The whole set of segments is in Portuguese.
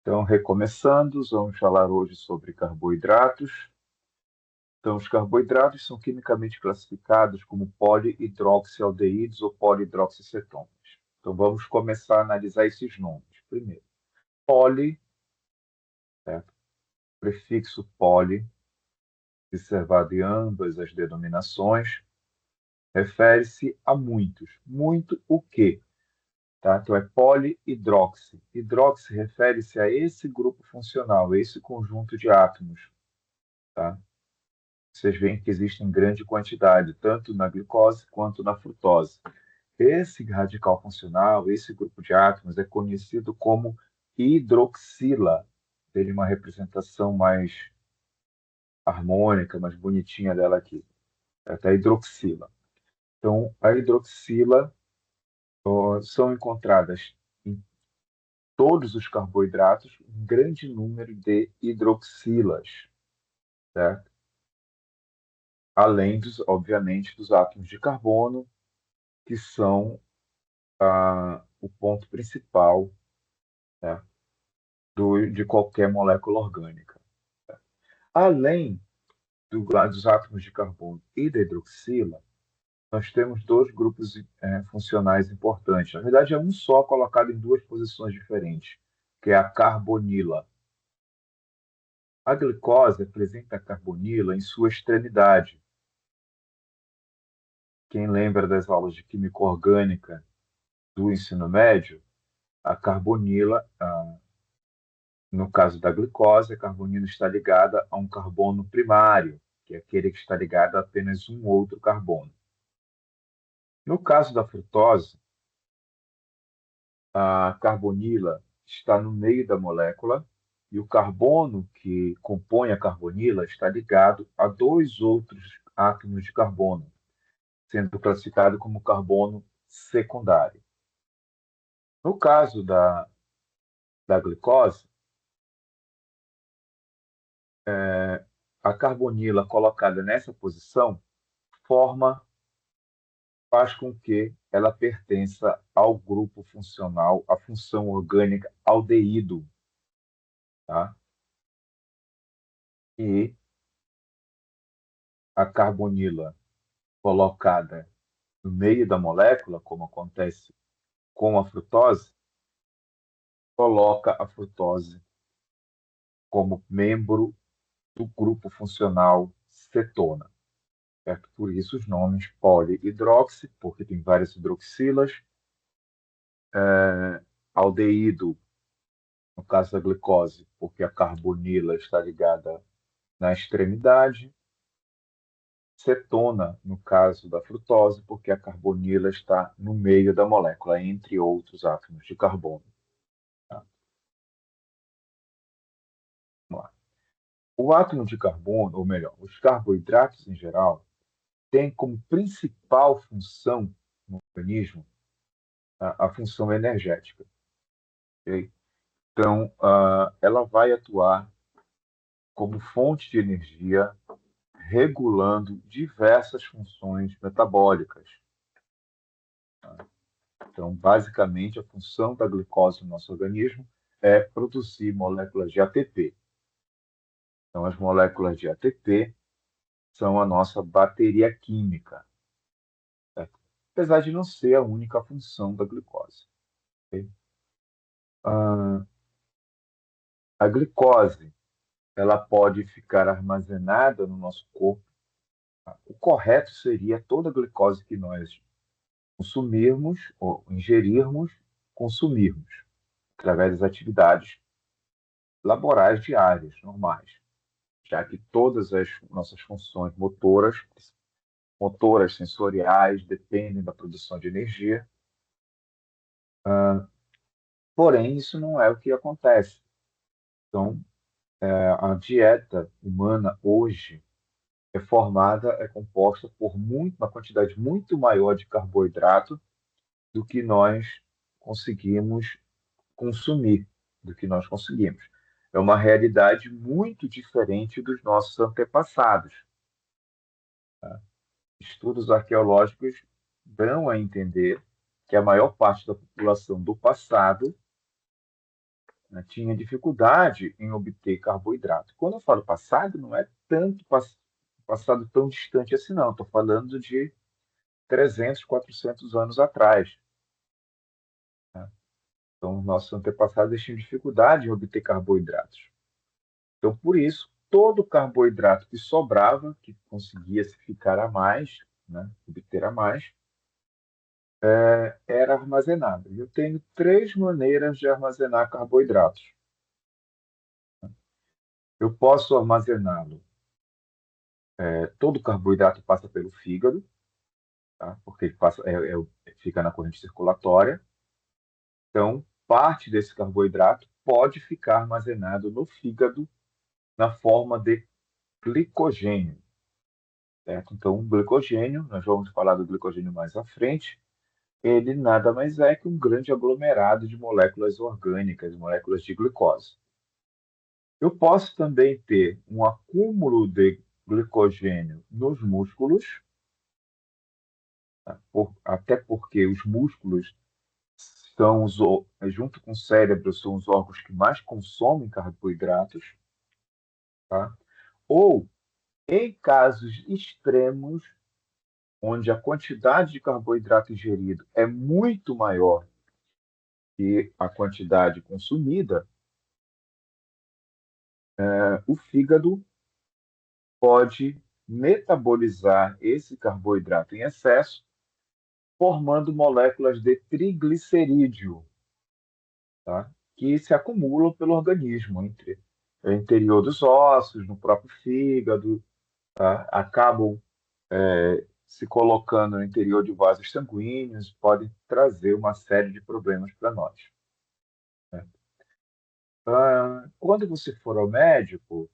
Então, recomeçando, vamos falar hoje sobre carboidratos. Então, os carboidratos são quimicamente classificados como polihidroxialdeídos ou polihidroxicetonas. Então, vamos começar a analisar esses nomes. Primeiro, poli, certo? Prefixo poli, observado em ambas as denominações, refere-se a muitos. Muito o quê? Tá? Então, é polihidroxi. Hidroxi refere-se a esse grupo funcional, a esse conjunto de átomos. Tá? Vocês veem que existe em grande quantidade, tanto na glicose quanto na frutose. Esse radical funcional, esse grupo de átomos, é conhecido como hidroxila. Tem uma representação mais harmônica, mais bonitinha dela aqui. É até hidroxila. Então, a hidroxila são encontradas em todos os carboidratos um grande número de hidroxilas, certo? Além, obviamente, dos átomos de carbono, que são o ponto principal, né, de qualquer molécula orgânica. Além dos átomos de carbono e da hidroxila, nós temos dois grupos funcionais importantes. Na verdade, é um só colocado em duas posições diferentes, que é a carbonila. A glicose apresenta a carbonila em sua extremidade. Quem lembra das aulas de química orgânica do ensino médio, a carbonila, no caso da glicose, a carbonila está ligada a um carbono primário, que é aquele que está ligado a apenas um outro carbono. No caso da frutose, a carbonila está no meio da molécula e o carbono que compõe a carbonila está ligado a dois outros átomos de carbono, sendo classificado como carbono secundário. No caso da glicose, a carbonila colocada nessa posição faz com que ela pertença ao grupo funcional, à função orgânica aldeído, tá? E a carbonila colocada no meio da molécula, como acontece com a frutose, coloca a frutose como membro do grupo funcional cetona. Certo? Por isso os nomes polihidroxi, porque tem várias hidroxilas, aldeído, no caso da glicose, porque a carbonila está ligada na extremidade, cetona, no caso da frutose, porque a carbonila está no meio da molécula, entre outros átomos de carbono. Tá? Vamos lá. O átomo de carbono, ou melhor, os carboidratos em geral, têm como principal função no organismo a função energética. Okay? Então, ela vai atuar como fonte de energia, regulando diversas funções metabólicas. Então, basicamente, a função da glicose no nosso organismo é produzir moléculas de ATP. Então, as moléculas de ATP são a nossa bateria química, certo? Apesar de não ser a única função da glicose. Okay? Ah, a glicose, ela pode ficar armazenada no nosso corpo. O correto seria toda a glicose que nós consumirmos ou ingerirmos, consumirmos através das atividades laborais diárias, normais, já que todas as nossas funções motoras, sensoriais, dependem da produção de energia. Porém, isso não é o que acontece. Então, a dieta humana hoje é composta por uma quantidade muito maior de carboidrato do que nós conseguimos consumir, do que nós conseguimos. É uma realidade muito diferente dos nossos antepassados. Estudos arqueológicos dão a entender que a maior parte da população do passado né, tinha dificuldade em obter carboidrato. Quando eu falo passado, não é tanto passado tão distante assim, não. Estou falando de 300, 400 anos atrás. Né? Então, nossos antepassados tinham dificuldade em obter carboidratos. Então, por isso, todo carboidrato que sobrava, que conseguia se ficar a mais, né, obter a mais, era armazenado. E eu tenho três maneiras de armazenar carboidratos. Eu posso armazená-lo. Todo carboidrato passa pelo fígado, tá? Porque ele passa, fica na corrente circulatória. Então, parte desse carboidrato pode ficar armazenado no fígado na forma de glicogênio, certo? Então, o glicogênio, nós vamos falar do glicogênio mais à frente, ele nada mais é que um grande aglomerado de moléculas orgânicas, moléculas de glicose. Eu posso também ter um acúmulo de glicogênio nos músculos, tá? Até porque os músculos junto com o cérebro, são os órgãos que mais consomem carboidratos, tá? Ou, em casos extremos, onde a quantidade de carboidrato ingerido é muito maior que a quantidade consumida, o fígado pode metabolizar esse carboidrato em excesso, formando moléculas de triglicerídeo, tá? Que se acumulam pelo organismo, entre o interior dos ossos, no próprio fígado, tá? Acabam se colocando no interior de vasos sanguíneos, podem trazer uma série de problemas para nós, né? Quando você for ao médico,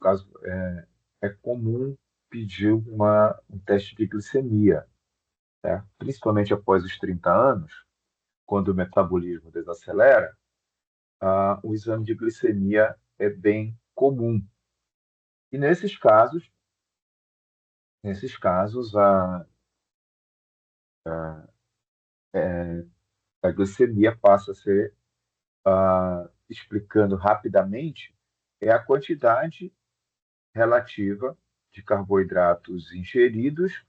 é comum pedir um teste de glicemia, né? Principalmente após os 30 anos, quando o metabolismo desacelera, o exame de glicemia é bem comum. E nesses casos, a glicemia passa a ser, explicando rapidamente, é a quantidade relativa de carboidratos ingeridos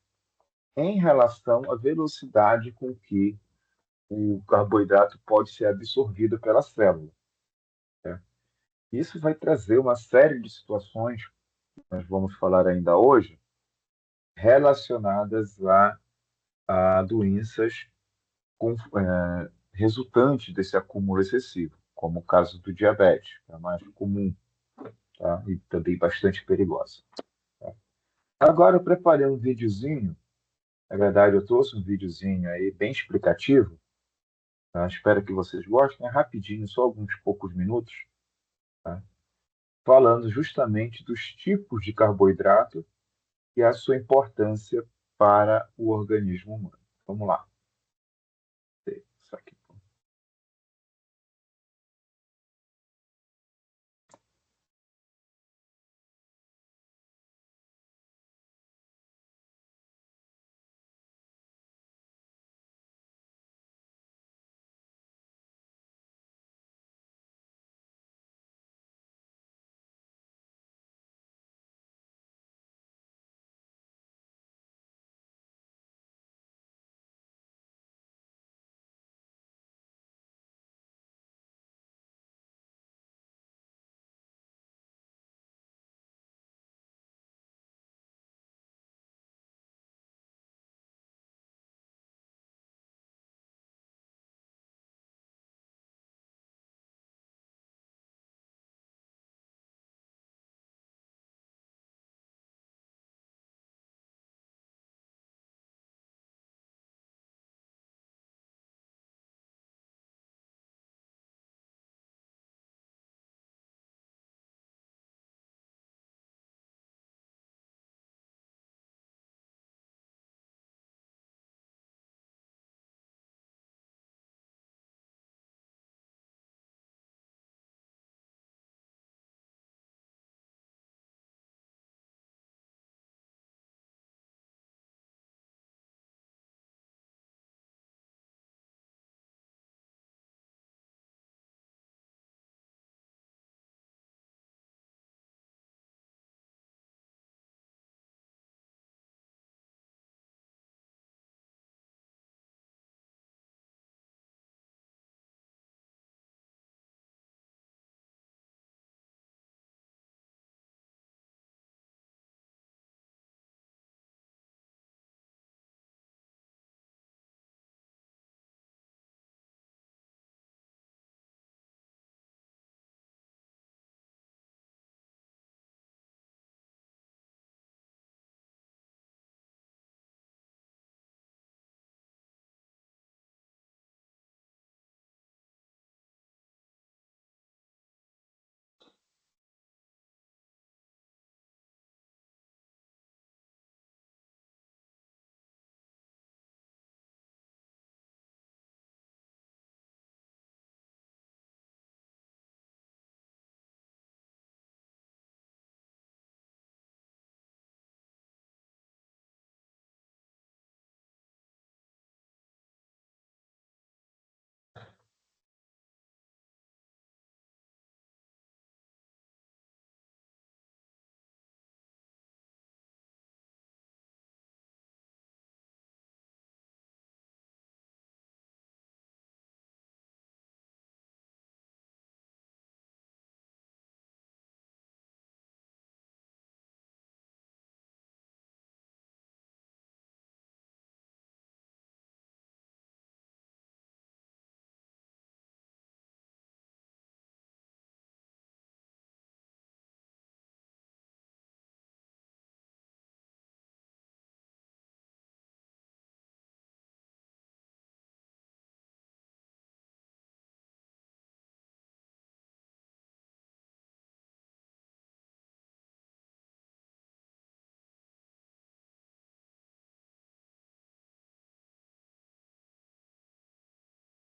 em relação à velocidade com que o carboidrato pode ser absorvido pela célula, né? Isso vai trazer uma série de situações, que nós vamos falar ainda hoje, relacionadas a doenças resultantes desse acúmulo excessivo, como o caso do diabetes, que é a mais comum, tá? E também bastante perigosa, tá? Agora eu preparei um videozinho, na verdade eu trouxe um videozinho aí bem explicativo, tá? Espero que vocês gostem, é rapidinho, só alguns poucos minutos, tá? Falando justamente dos tipos de carboidrato e a sua importância para o organismo humano. Vamos lá. Isso aqui.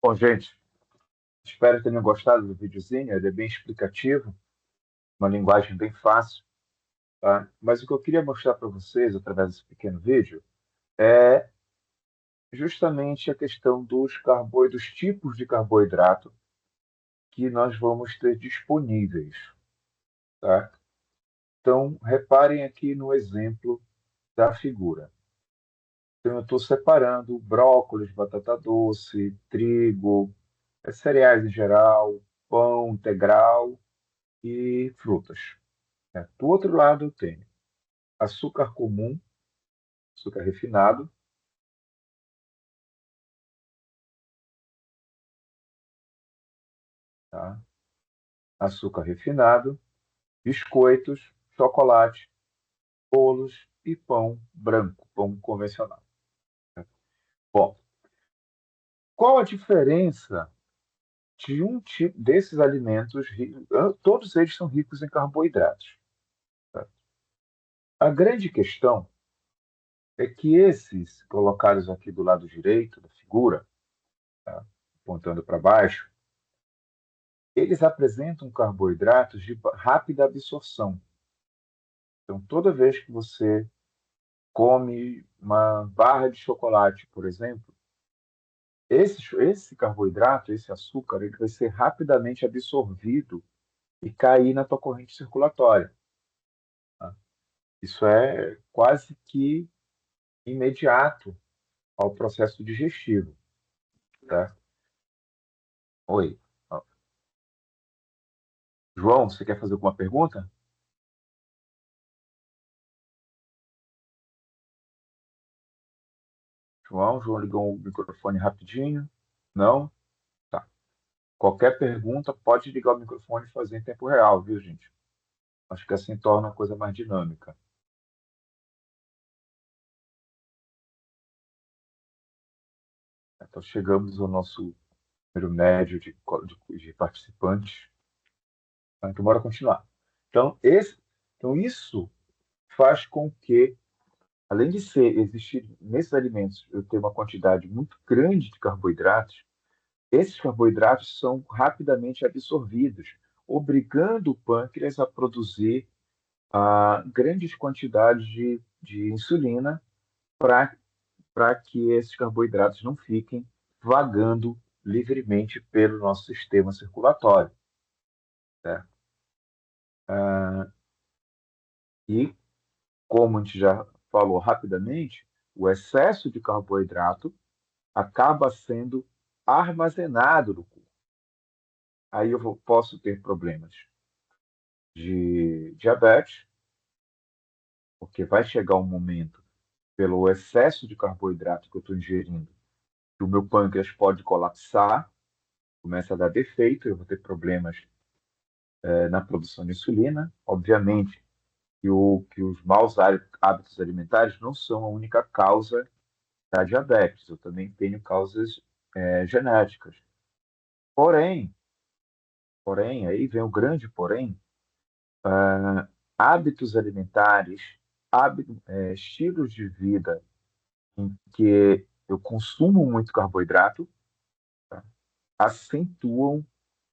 Bom, gente, espero que tenham gostado do videozinho. Ele é bem explicativo, uma linguagem bem fácil, tá? Mas o que eu queria mostrar para vocês, através desse pequeno vídeo, é justamente a questão dos tipos de carboidrato que nós vamos ter disponíveis, tá? Então, reparem aqui no exemplo da figura. Então, eu estou separando brócolis, batata doce, trigo, cereais em geral, pão integral e frutas, né? Do outro lado, eu tenho açúcar comum, açúcar refinado, tá? Açúcar refinado, biscoitos, chocolate, bolos e pão branco, pão convencional, né? Bom, qual a diferença de um tipo desses alimentos? Todos eles são ricos em carboidratos, tá? A grande questão é que esses colocados aqui do lado direito da figura, tá? Apontando para baixo, eles apresentam carboidratos de rápida absorção. Então, toda vez que você come uma barra de chocolate, por exemplo, esse carboidrato, esse açúcar, ele vai ser rapidamente absorvido e cair na tua corrente circulatória, tá? Isso é quase que imediato ao processo digestivo, tá? Oi. Ó, João, você quer fazer alguma pergunta? João ligou o microfone rapidinho. Não? Tá. Qualquer pergunta, pode ligar o microfone e fazer em tempo real, viu, gente? Acho que assim torna a coisa mais dinâmica. Então, chegamos ao nosso número médio de participantes. Então, bora continuar. Então, então, isso faz com que, além de existir nesses alimentos, eu ter uma quantidade muito grande de carboidratos, esses carboidratos são rapidamente absorvidos, obrigando o pâncreas a produzir grandes quantidades de insulina para que esses carboidratos não fiquem vagando livremente pelo nosso sistema circulatório, né? E, como a gente já falou rapidamente, o excesso de carboidrato acaba sendo armazenado no corpo. Aí posso ter problemas de diabetes, porque vai chegar um momento, pelo excesso de carboidrato que eu estou ingerindo, que o meu pâncreas pode colapsar, começa a dar defeito, eu vou ter problemas na produção de insulina. Obviamente que os maus hábitos alimentares não são a única causa da diabetes, eu também tenho causas genéticas. Porém, aí vem o grande porém, hábitos alimentares, estilos de vida em que eu consumo muito carboidrato, tá? Acentuam,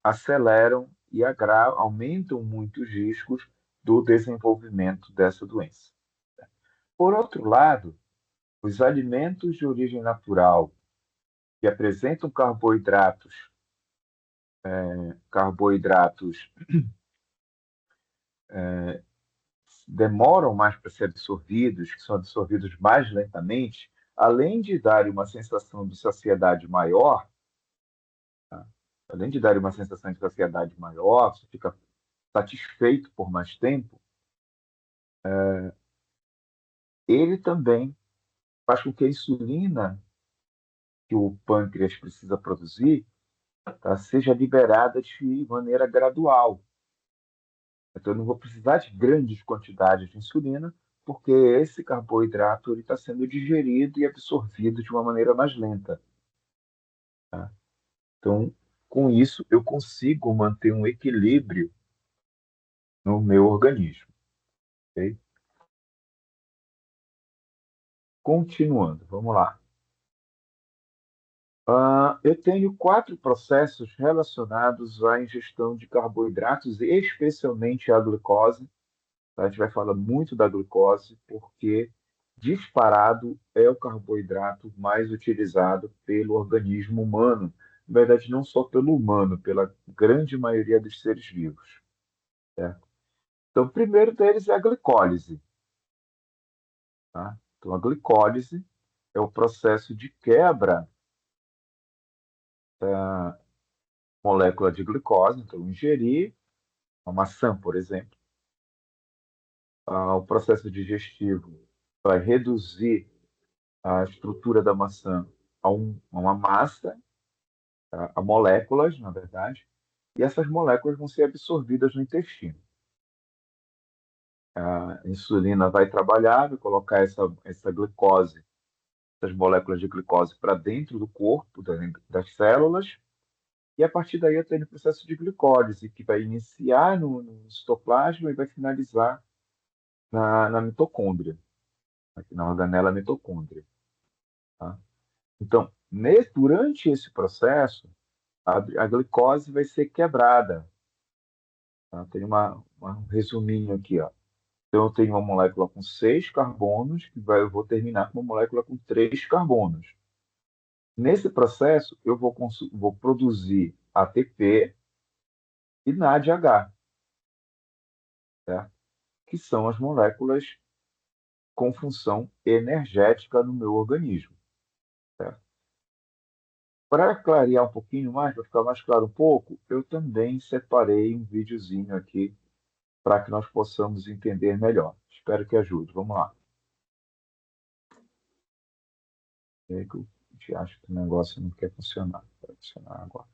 aceleram e aumentam muito os riscos do desenvolvimento dessa doença. Por outro lado, os alimentos de origem natural que apresentam carboidratos demoram mais para ser absorvidos, que são absorvidos mais lentamente, além de dar uma sensação de saciedade maior, tá? Além de dar uma sensação de saciedade maior, você fica satisfeito por mais tempo, ele também faz com que a insulina que o pâncreas precisa produzir, tá, seja liberada de maneira gradual. Então, eu não vou precisar de grandes quantidades de insulina, porque esse carboidrato está sendo digerido e absorvido de uma maneira mais lenta, tá? Então, com isso, eu consigo manter um equilíbrio no meu organismo, ok? Continuando, vamos lá. Eu tenho 4 processos relacionados à ingestão de carboidratos, especialmente a glicose. A gente vai falar muito da glicose, porque disparado é o carboidrato mais utilizado pelo organismo humano. Na verdade, não só pelo humano, pela grande maioria dos seres vivos. Certo? Então, o primeiro deles é a glicólise. Tá? Então, a glicólise é o processo de quebra da molécula de glicose. Então, ingerir uma maçã, por exemplo, o processo digestivo vai reduzir a estrutura da maçã a uma massa, tá? A moléculas, na verdade, e essas moléculas vão ser absorvidas no intestino. A insulina vai trabalhar, vai colocar essa glicose, essas moléculas de glicose para dentro do corpo, das células, e a partir daí eu tenho o processo de glicólise, que vai iniciar no citoplasma e vai finalizar na mitocôndria, aqui na organela mitocôndria. Tá? Então, durante esse processo, a glicose vai ser quebrada. Tá? Tem um resuminho aqui. Ó. Então, eu tenho uma molécula com 6 carbonos, eu vou terminar com uma molécula com 3 carbonos. Nesse processo, eu vou produzir ATP e NADH, certo? Que são as moléculas com função energética no meu organismo. Certo? Para clarear um pouquinho mais, para ficar mais claro um pouco, eu também separei um videozinho aqui para que nós possamos entender melhor. Espero que ajude. Vamos lá. E aí que a gente acha que o negócio não quer funcionar. Vai funcionar agora.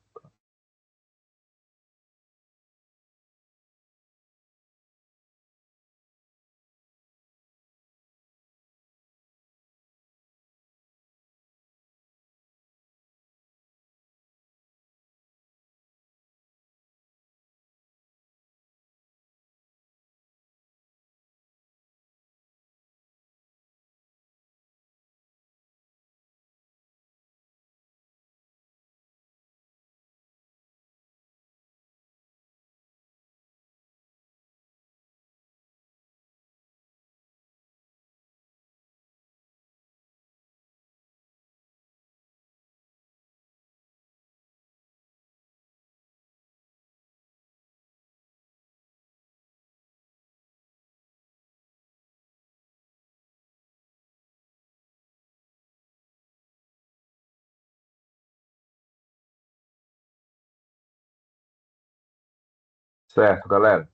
Certo, galera?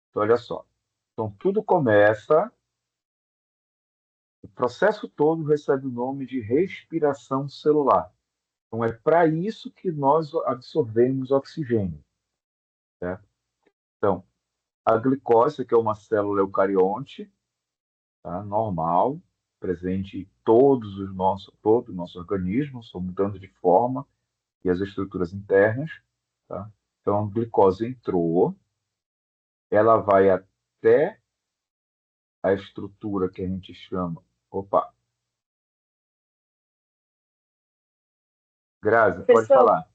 Então, olha só. Então, tudo começa, o processo todo recebe o nome de respiração celular. Então, é para isso que nós absorvemos oxigênio. Certo? Então, a glicose, que é uma célula eucarionte, tá? Normal, presente em todo o nosso organismo, só mudando de forma e as estruturas internas. Tá? Então, a glicose entrou, ela vai até a estrutura que a gente chama. Opa, Grazi, pode Professor, falar.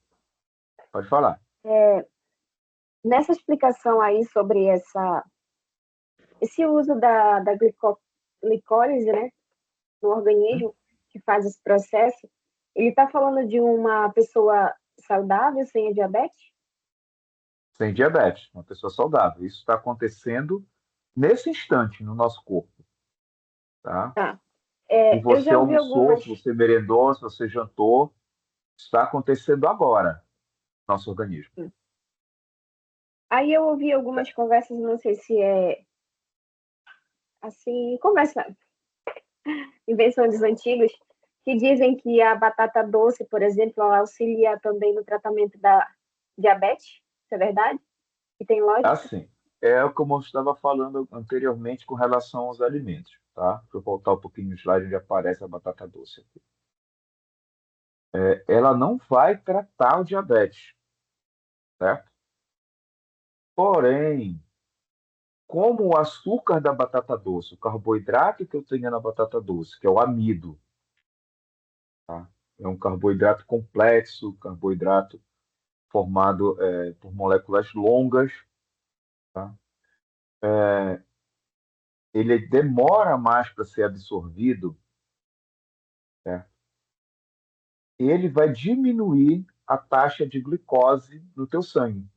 Pode falar. nessa explicação aí sobre esse uso da glicólise, né, no organismo, que faz esse processo, ele está falando de uma pessoa saudável, sem a diabetes? Sem diabetes, uma pessoa saudável. Isso está acontecendo nesse instante no nosso corpo. Tá? Tá. Se Eu você já ouvi almoçou, algumas. se você merendou, se você jantou, está acontecendo agora no nosso organismo. Aí eu ouvi algumas conversas, não sei se é assim, conversa, invenção dos antigos, que dizem que a batata doce, por exemplo, ela auxilia também no tratamento da diabetes. Isso é verdade? E tem lógica? Assim, é como eu estava falando anteriormente com relação aos alimentos. Tá? Deixa eu voltar um pouquinho no slide onde aparece a batata doce. Aqui. Ela não vai tratar o diabetes, certo? Porém, como o açúcar da batata doce, o carboidrato que eu tenho na batata doce, que é o amido, tá? É um carboidrato complexo, carboidrato formado por moléculas longas, tá? Ele demora mais para ser absorvido, né? E ele vai diminuir a taxa de glicose no teu sangue.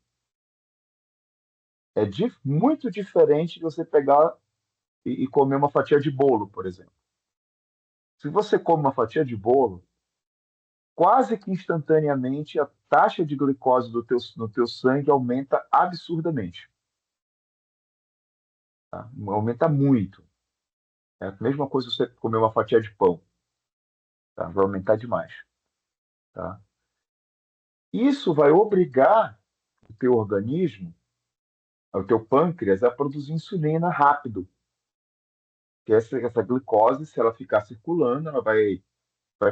É muito diferente de você pegar e comer uma fatia de bolo, por exemplo. Se você come uma fatia de bolo, quase que instantaneamente a taxa de glicose no teu sangue aumenta absurdamente. Tá? Aumenta muito. É a mesma coisa se você comer uma fatia de pão. Tá? Vai aumentar demais. Tá? Isso vai obrigar o teu organismo, o teu pâncreas, a produzir insulina rápido. Que essa glicose, se ela ficar circulando, ela vai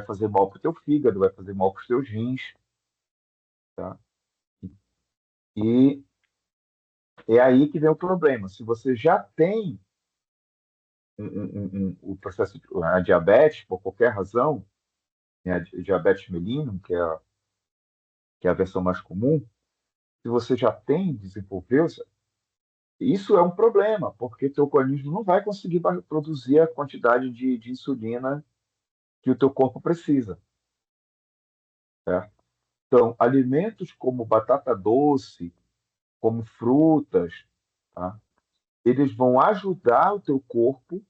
fazer mal para o teu fígado, vai fazer mal para os teus rins. Tá? E é aí que vem o problema. Se você já tem o processo a diabetes, por qualquer razão, né, a diabetes mellitus, que é a versão mais comum, se você já desenvolveu, isso é um problema, porque teu organismo não vai conseguir produzir a quantidade de insulina que o teu corpo precisa. Certo? Então, alimentos como batata doce, como frutas, tá? Eles vão ajudar o teu corpo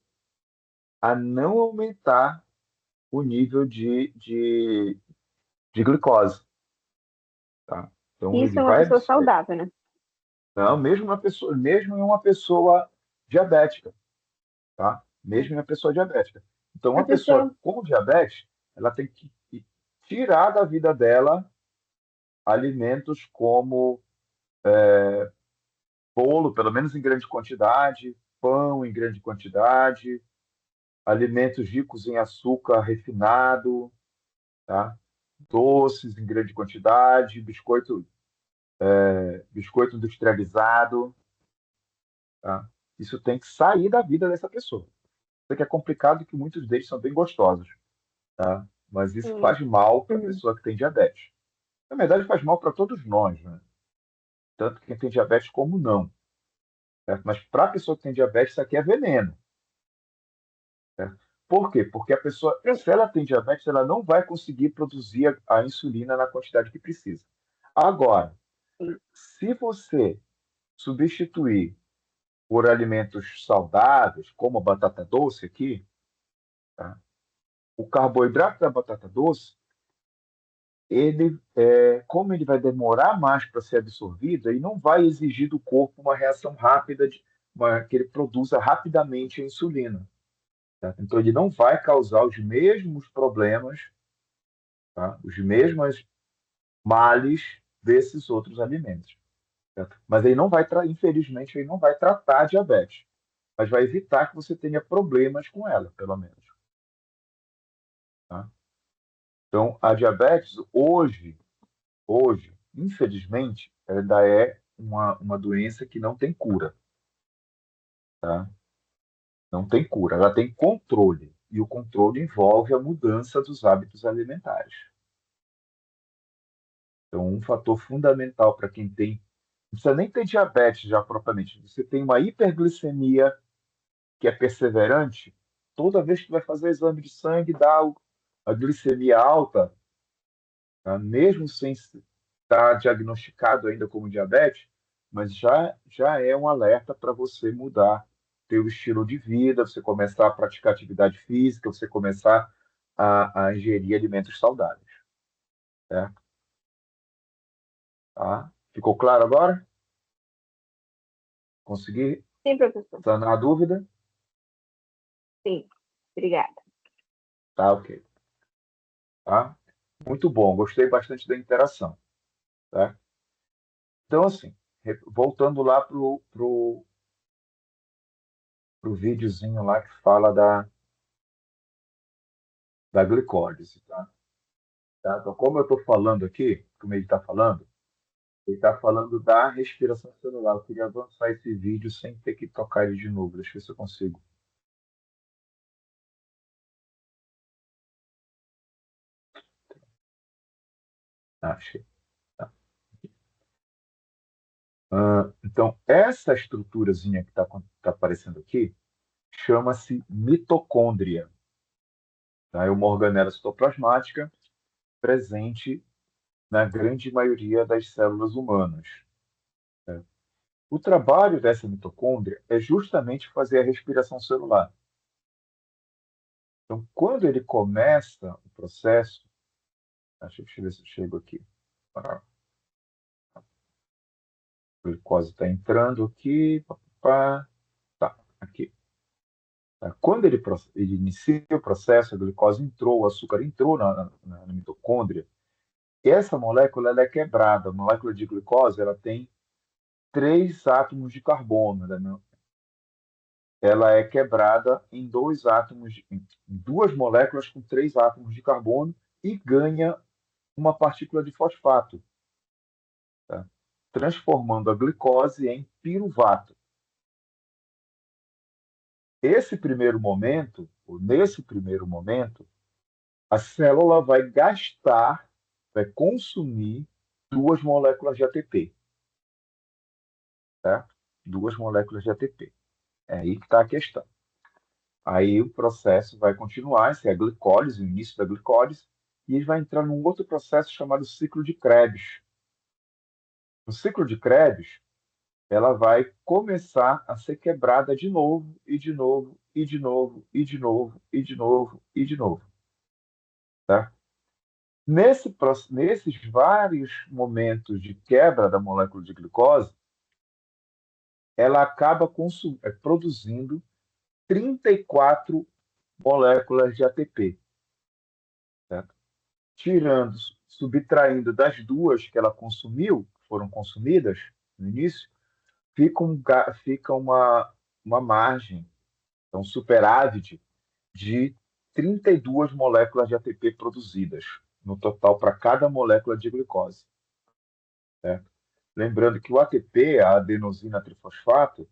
a não aumentar o nível de glicose. Tá? Então, Isso ele é uma vai. pessoa saudável, né? Não, mesmo em uma pessoa diabética, tá? Mesmo em uma pessoa diabética. Então, A uma pessoa pessoa, com diabetes, ela tem que tirar da vida dela alimentos como bolo, pelo menos em grande quantidade, pão em grande quantidade, alimentos ricos em açúcar refinado, tá? Doces em grande quantidade, biscoito industrializado, tá? Isso tem que sair da vida dessa pessoa. Isso que é complicado que muitos deles são bem gostosos, tá? Mas isso sim. faz mal para a Uhum. pessoa que tem diabetes. Na verdade, faz mal para todos nós, né? Tanto quem tem diabetes como não. Certo? Mas para a pessoa que tem diabetes, isso aqui é veneno. Certo? Por quê? Porque a pessoa, se ela tem diabetes, ela não vai conseguir produzir a insulina na quantidade que precisa. Agora, se você substituir por alimentos saudáveis, como a batata doce aqui, tá? O carboidrato da batata doce, como ele vai demorar mais para ser absorvido, ele não vai exigir do corpo uma reação rápida, que ele produza rapidamente a insulina. Tá? Então, ele não vai causar os mesmos problemas, tá? Os mesmos males desses outros alimentos. Certo? Mas ele não vai, infelizmente, ele não vai tratar a diabetes, mas vai evitar que você tenha problemas com ela, pelo menos. Tá? Então, a diabetes, hoje, infelizmente, ainda é uma doença que não tem cura. Tá? Não tem cura, ela tem controle. E o controle envolve a mudança dos hábitos alimentares. Então, um fator fundamental para quem tem. Não precisa nem ter diabetes já propriamente. Você tem uma hiperglicemia que é perseverante, toda vez que vai fazer exame de sangue, a glicemia alta, tá? Mesmo sem estar diagnosticado ainda como diabetes, mas já é um alerta para você mudar teu estilo de vida, você começar a praticar atividade física, você começar a ingerir alimentos saudáveis, certo? Tá? Ficou claro agora? Consegui Sim, professor. sanar a dúvida? Sim. Obrigada. Tá, ok. Tá? Muito bom, gostei bastante da interação, tá? Então, assim, voltando lá pro videozinho lá que fala da glicólise, tá? Tá? Então, como eu estou falando aqui, como ele está falando da respiração celular. Eu queria avançar esse vídeo sem ter que tocar ele de novo. Deixa eu ver se eu consigo. Achei. Tá. Então, essa estruturazinha que está aparecendo aqui chama-se mitocôndria. Tá? É uma organela citoplasmática presente na grande maioria das células humanas. Né? O trabalho dessa mitocôndria é justamente fazer a respiração celular. Então, quando ele começa o processo, deixa eu ver se eu chego aqui. A glicose está entrando aqui, tá, aqui. Tá? Quando ele inicia o processo, a glicose entrou, o açúcar entrou na mitocôndria, essa molécula ela é quebrada. A molécula de glicose ela tem 3 átomos de carbono, né? Ela é quebrada em 2 átomos, em 2 moléculas com 3 átomos de carbono e ganha uma partícula de fosfato, tá? Transformando a glicose em piruvato. Nesse primeiro momento, a célula vai consumir 2 moléculas de ATP, tá? 2 moléculas de ATP. É aí que está a questão. Aí o processo vai continuar, esse é a glicólise, o início da glicólise, e ele vai entrar num outro processo chamado ciclo de Krebs. No ciclo de Krebs, ela vai começar a ser quebrada de novo, e de novo, e de novo, e de novo, e de novo, e de novo. Tá? Nesses vários momentos de quebra da molécula de glicose, ela acaba produzindo 34 moléculas de ATP. Certo? Tirando, subtraindo das 2 que ela consumiu, que foram consumidas no início, fica uma margem, um superávit de 32 moléculas de ATP produzidas, no total para cada molécula de glicose. Certo? Lembrando que o ATP, a adenosina trifosfato,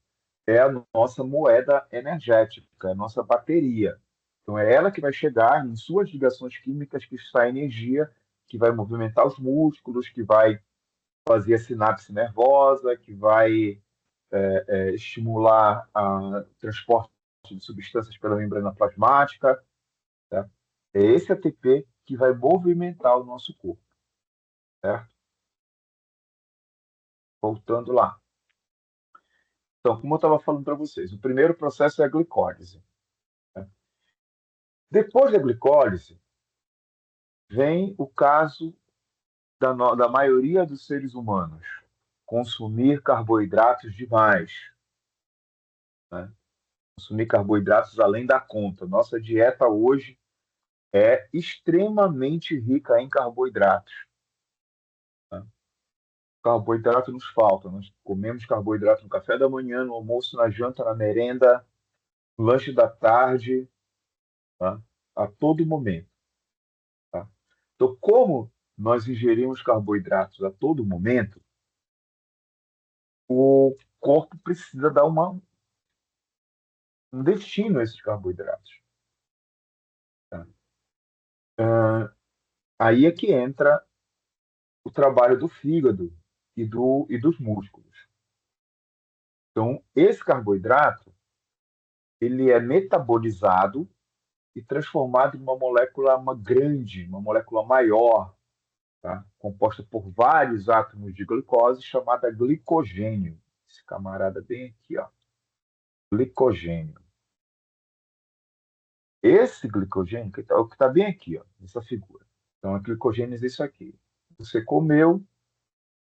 é a nossa moeda energética, é a nossa bateria. Então, é ela que vai chegar em suas ligações químicas que extrai energia, que vai movimentar os músculos, que vai fazer a sinapse nervosa, que vai estimular o transporte de substâncias pela membrana plasmática. Tá? É esse ATP que vai movimentar o nosso corpo. Certo? Voltando lá. Então, como eu estava falando para vocês, o primeiro processo é a glicólise. Tá? Depois da glicólise, vem o caso da maioria dos seres humanos, consumir carboidratos demais. Né? Consumir carboidratos além da conta. Nossa dieta hoje é extremamente rica em carboidratos. Né? Carboidrato nos falta. Nós comemos carboidrato no café da manhã, no almoço, na janta, na merenda, no lanche da tarde, tá? A todo momento. Tá? Então, como nós ingerimos carboidratos a todo momento, o corpo precisa dar um destino a esses carboidratos. Tá? Aí é que entra o trabalho do fígado e dos músculos. Então, esse carboidrato ele é metabolizado e transformado em uma molécula grande, uma molécula maior, tá? Composta por vários átomos de glicose, chamada glicogênio. Esse camarada bem aqui, ó, glicogênio. Esse glicogênio, o que está bem aqui, ó, nessa figura. Então, a glicogênese é isso aqui. Você comeu,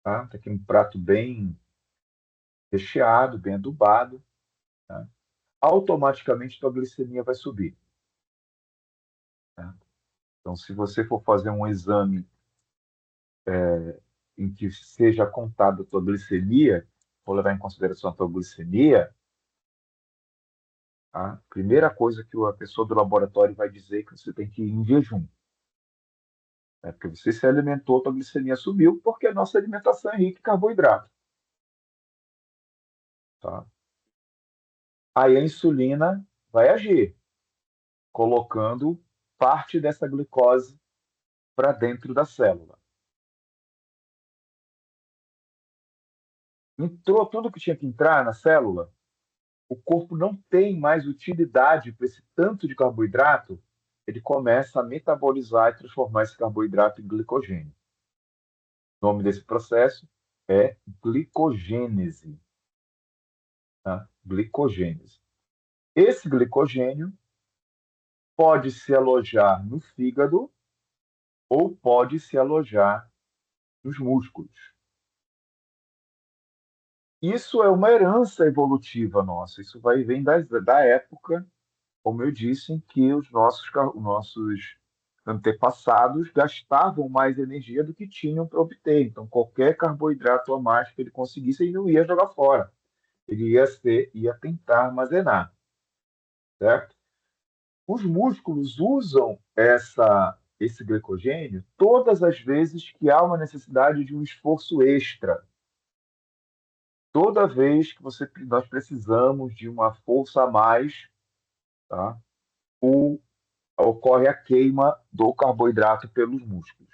tá? Tá aqui um prato bem recheado, bem adubado, tá? Automaticamente tua glicemia vai subir. Tá? Então, se você for fazer um exame em que seja contada a tua glicemia, ou levar em consideração a tua glicemia, a primeira coisa que a pessoa do laboratório vai dizer é que você tem que ir em jejum. Né? Porque você se alimentou, a tua glicemia subiu, porque a nossa alimentação é rica em carboidrato. Tá? Aí a insulina vai agir, colocando parte dessa glicose para dentro da célula. Entrou tudo que tinha que entrar na célula, o corpo não tem mais utilidade para esse tanto de carboidrato, ele começa a metabolizar e transformar esse carboidrato em glicogênio. O nome desse processo é glicogênese. Tá? Glicogênese. Esse glicogênio pode se alojar no fígado ou pode se alojar nos músculos. Isso é uma herança evolutiva nossa. Isso vai vir da época, como eu disse, em que os nossos antepassados gastavam mais energia do que tinham para obter. Então, qualquer carboidrato a mais que ele conseguisse, ele não ia jogar fora. Ele ia tentar armazenar, certo? Os músculos usam esse glicogênio todas as vezes que há uma necessidade de um esforço extra. Toda vez que nós precisamos de uma força a mais, tá? Ocorre a queima do carboidrato pelos músculos.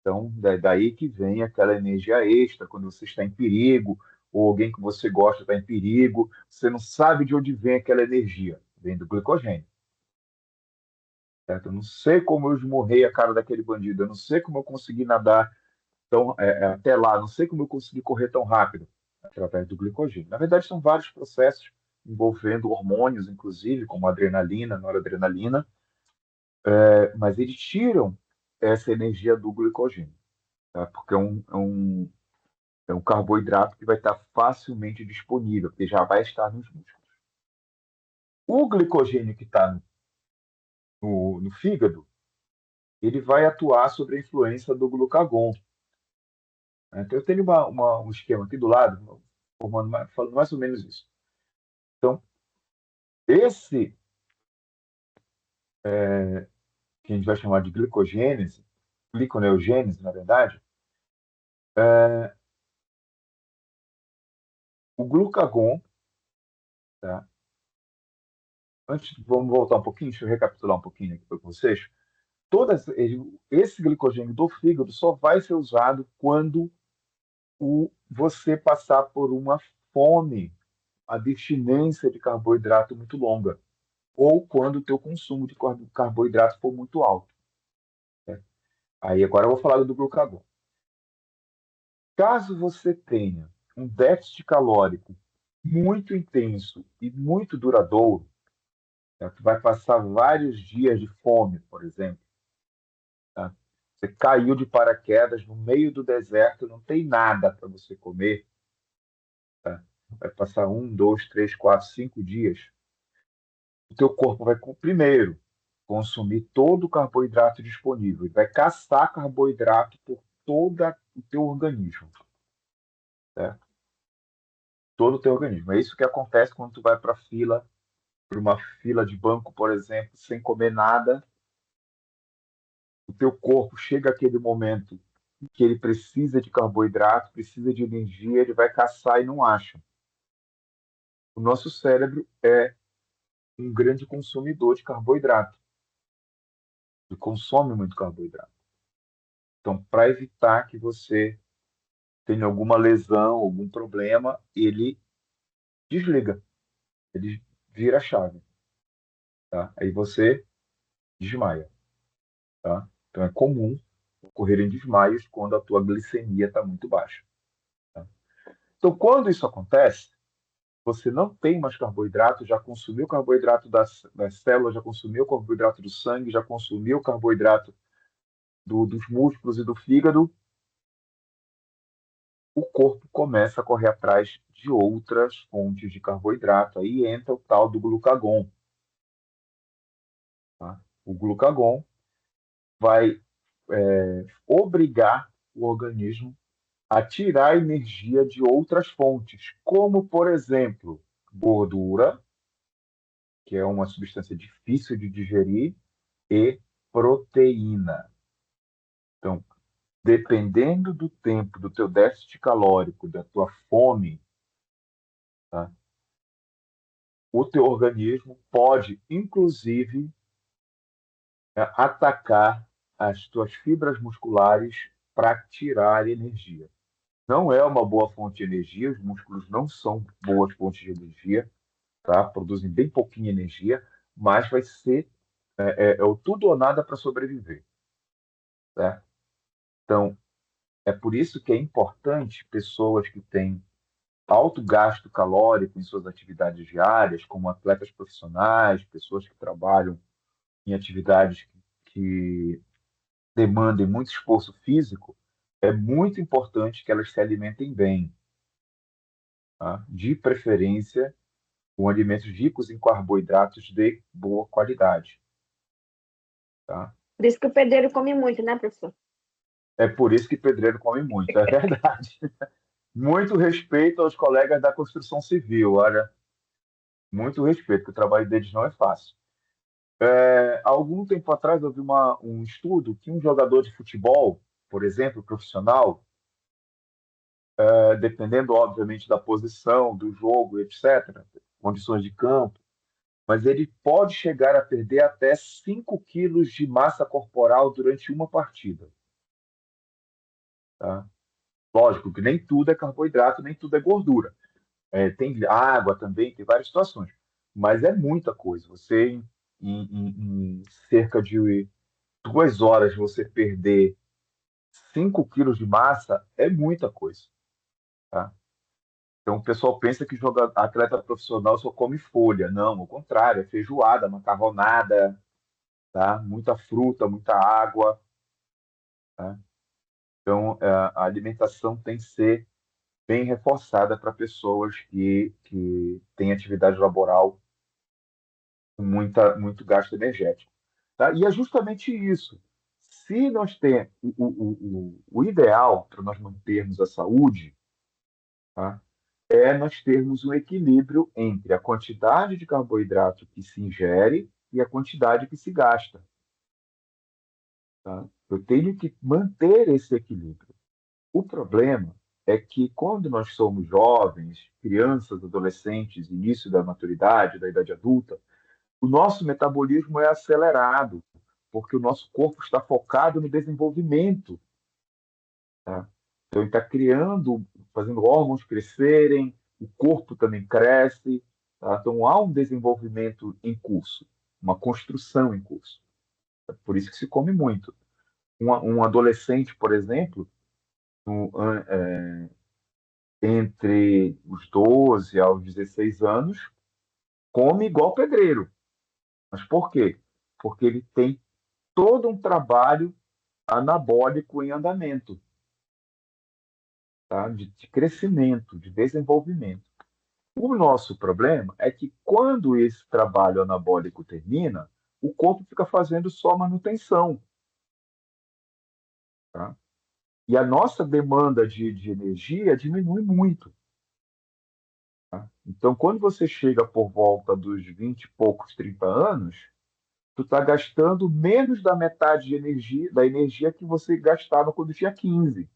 Então, daí que vem aquela energia extra, quando você está em perigo, ou alguém que você gosta está em perigo, você não sabe de onde vem aquela energia, vem do glicogênio. Certo? Eu não sei como eu esmurrei a cara daquele bandido, eu não sei como eu consegui nadar até lá, não sei como eu consegui correr tão rápido, através do glicogênio. Na verdade, são vários processos envolvendo hormônios, inclusive, como adrenalina, noradrenalina, mas eles tiram essa energia do glicogênio, tá? Porque é um carboidrato que vai estar facilmente disponível, porque já vai estar nos músculos. O glicogênio que está no fígado, ele vai atuar sobre a influência do glucagon. Então, eu tenho um esquema aqui do lado, falando mais ou menos isso. Então, esse que a gente vai chamar de glicogênese, gliconeogênese, na verdade, o glucagon, tá? Antes, vamos voltar um pouquinho, deixa eu recapitular um pouquinho aqui para vocês. Esse glicogênio do fígado só vai ser usado quando você passar por uma fome, a abstinência de carboidrato muito longa, ou quando o teu consumo de carboidrato for muito alto. Né? Aí agora eu vou falar do glucagon. Caso você tenha um déficit calórico muito intenso e muito duradouro, tá? Que vai passar vários dias de fome, por exemplo, tá? Você caiu de paraquedas no meio do deserto, não tem nada para você comer, tá? Vai passar 1, 2, 3, 4, 5 dias. O teu corpo vai, primeiro, consumir todo o carboidrato disponível e vai caçar carboidrato por todo o teu organismo, certo? Todo o teu organismo. É isso que acontece quando tu vai para uma fila de banco, por exemplo, sem comer nada. O teu corpo chega aquele momento que ele precisa de carboidrato, precisa de energia, ele vai caçar e não acha. O nosso cérebro é um grande consumidor de carboidrato. Ele consome muito carboidrato. Então, para evitar que você tenha alguma lesão, algum problema, ele desliga, ele vira a chave, tá? Aí você desmaia, tá? Então, é comum ocorrerem desmaios quando a tua glicemia está muito baixa. Tá? Então, quando isso acontece, você não tem mais carboidrato, já consumiu carboidrato das células, já consumiu carboidrato do sangue, já consumiu carboidrato dos músculos e do fígado, o corpo começa a correr atrás de outras fontes de carboidrato. Aí entra o tal do glucagon. Tá? O glucagon vai obrigar o organismo a tirar energia de outras fontes, como, por exemplo, gordura, que é uma substância difícil de digerir, e proteína. Então, dependendo do tempo do teu déficit calórico, da tua fome, tá? O teu organismo pode, inclusive, atacar as tuas fibras musculares para tirar energia. não é uma boa fonte de energia, os músculos não são boas fontes de energia, tá? Produzem bem pouquinha energia, mas vai ser o tudo ou nada para sobreviver, tá? Então, é por isso que é importante pessoas que têm alto gasto calórico em suas atividades diárias, como atletas profissionais, pessoas que trabalham em atividades que demandem muito esforço físico, é muito importante que elas se alimentem bem, tá? De preferência com alimentos ricos em carboidratos de boa qualidade, tá? Por isso que o pedreiro come muito, né, professor? É por isso que pedreiro come muito, é verdade. Muito respeito aos colegas da construção civil, olha, muito respeito, porque o trabalho deles não é fácil. Há algum tempo atrás eu vi um estudo que um jogador de futebol, por exemplo, profissional, dependendo obviamente da posição, do jogo, etc., condições de campo, mas ele pode chegar a perder até 5 quilos de massa corporal durante uma partida. Tá? Lógico que nem tudo é carboidrato, nem tudo é gordura. Tem água também, tem várias situações. Mas é muita coisa. Você, em cerca de 2 horas, você perder 5 quilos de massa é muita coisa. Tá? Então, o pessoal pensa que atleta profissional só come folha. Não, ao contrário, é feijoada, macarronada, tá? Muita fruta, muita água. Tá? Então, a alimentação tem que ser bem reforçada para pessoas que têm atividade laboral com muito gasto energético. Tá? E é justamente isso. Se nós temos o ideal para nós mantermos a saúde, tá? É nós termos um equilíbrio entre a quantidade de carboidrato que se ingere e a quantidade que se gasta. Tá? Eu tenho que manter esse equilíbrio. O problema é que quando nós somos jovens, crianças, adolescentes, início da maturidade, da idade adulta, o nosso metabolismo é acelerado, porque o nosso corpo está focado no desenvolvimento. Tá? Então, ele está criando, fazendo órgãos crescerem, o corpo também cresce. Tá? Então, há um desenvolvimento em curso, uma construção em curso. É por isso que se come muito. Um adolescente, por exemplo, no, entre os 12 aos 16 anos, come igual pedreiro. Mas por quê? Porque ele tem todo um trabalho anabólico em andamento, tá? De crescimento, de desenvolvimento. O nosso problema é que quando esse trabalho anabólico termina, o corpo fica fazendo só manutenção, tá? E a nossa demanda de energia diminui muito. Tá? Então, quando você chega por volta dos 20 e poucos, 30 anos, tu está gastando menos da metade de energia, da energia que você gastava quando tinha 15.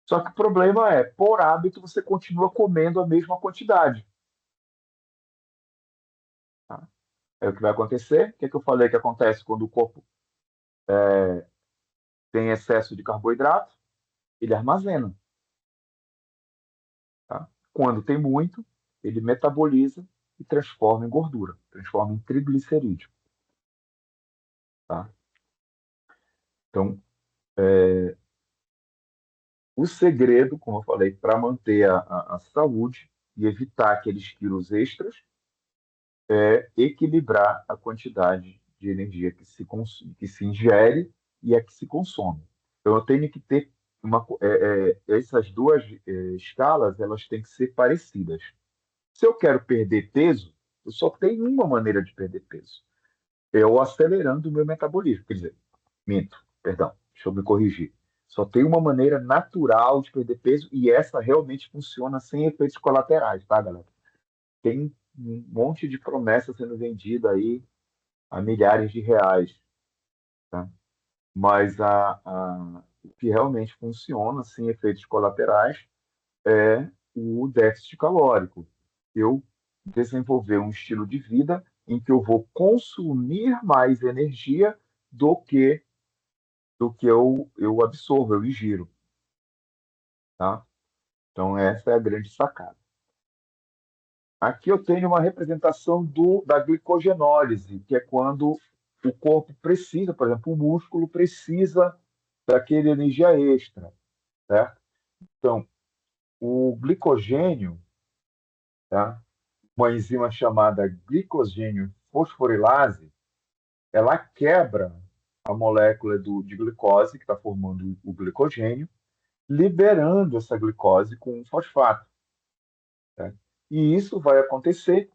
Só que o problema é, por hábito, você continua comendo a mesma quantidade. Tá? É o que vai acontecer. O que, é que eu falei que acontece quando o corpo tem excesso de carboidrato? Ele armazena. Tá? Quando tem muito, ele metaboliza e transforma em gordura, transforma em triglicerídeo. Tá? Então, o segredo, como eu falei, para manter a saúde e evitar aqueles quilos extras é equilibrar a quantidade de energia que se ingere e a que se consome. Então, eu tenho que ter essas duas escalas, elas têm que ser parecidas. Se eu quero perder peso, eu só tenho uma maneira de perder peso. É eu acelerando o meu metabolismo. Quer dizer, minto, perdão, deixa eu me corrigir. Só tem uma maneira natural de perder peso e essa realmente funciona sem efeitos colaterais, tá, galera? Tem um monte de promessa sendo vendida aí a milhares de reais, tá? Mas o que realmente funciona sem efeitos colaterais é o déficit calórico. Eu desenvolver um estilo de vida em que eu vou consumir mais energia do que eu absorvo, eu ingiro. tá? Então, essa é a grande sacada. Aqui eu tenho uma representação da glicogenólise, que é quando o corpo precisa, por exemplo, o músculo precisa daquele energia extra, certo? Então, o glicogênio, tá? Uma enzima chamada glicogênio fosforilase, ela quebra a molécula de glicose, que está formando o glicogênio, liberando essa glicose com um fosfato. Tá? E isso vai acontecer,